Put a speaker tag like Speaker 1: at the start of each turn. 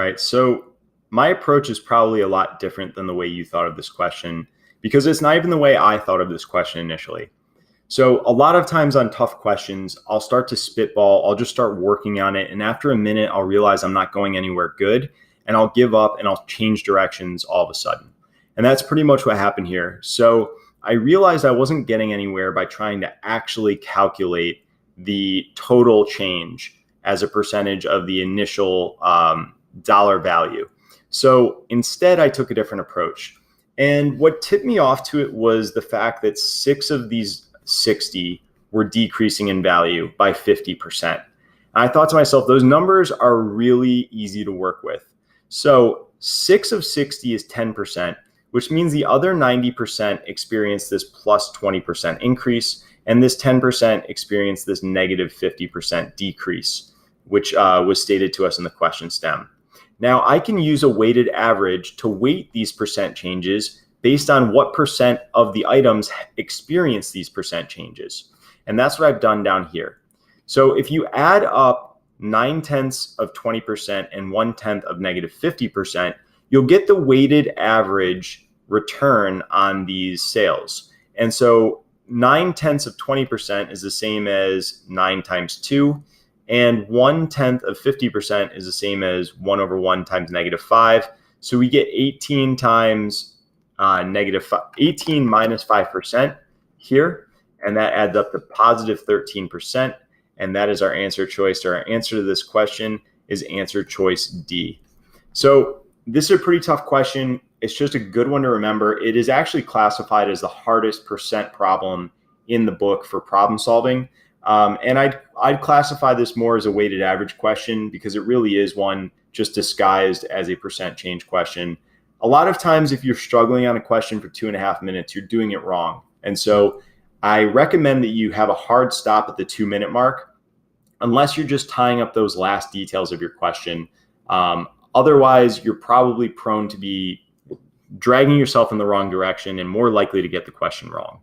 Speaker 1: right. So my approach is probably a lot different than the way you thought of this question because it's not even the way I thought of this question initially. So a lot of times on tough questions, I'll start to spitball, I'll just start working on it. And after a minute, I'll realize I'm not going anywhere good and I'll give up and I'll change directions all of a sudden. And that's pretty much what happened here. So I realized I wasn't getting anywhere by trying to actually calculate the total change as a percentage of the initial dollar value. So instead, I took a different approach. And what tipped me off to it was the fact that 6 of these 60 were decreasing in value by 50%. And I thought to myself, those numbers are really easy to work with. So 6 of 60 is 10%, which means the other 90% experienced this plus 20% increase, and this 10% experienced this negative 50% decrease, which was stated to us in the question stem. Now, I can use a weighted average to weight these percent changes based on what percent of the items experience these percent changes. And that's what I've done down here. So if you add up 9/10 of 20% and 1/10 of negative 50%, you'll get the weighted average return on these sales. And so 9/10 of 20% is the same as 9 times 2. And 1/10 of 50% is the same as 1 over 1 times negative 5. So we get 18 times 18 minus 5% here. And that adds up to positive 13%. And that is our answer choice. So our answer to this question is answer choice D. So this is a pretty tough question. It's just a good one to remember. It is actually classified as the hardest percent problem in the book for problem solving. And I'd classify this more as a weighted average question because it really is one just disguised as a percent change question. A lot of times, if you're struggling on a question for 2.5 minutes, you're doing it wrong. And so I recommend that you have a hard stop at the 2-minute mark, unless you're just tying up those last details of your question. Otherwise, you're probably prone to be dragging yourself in the wrong direction and more likely to get the question wrong.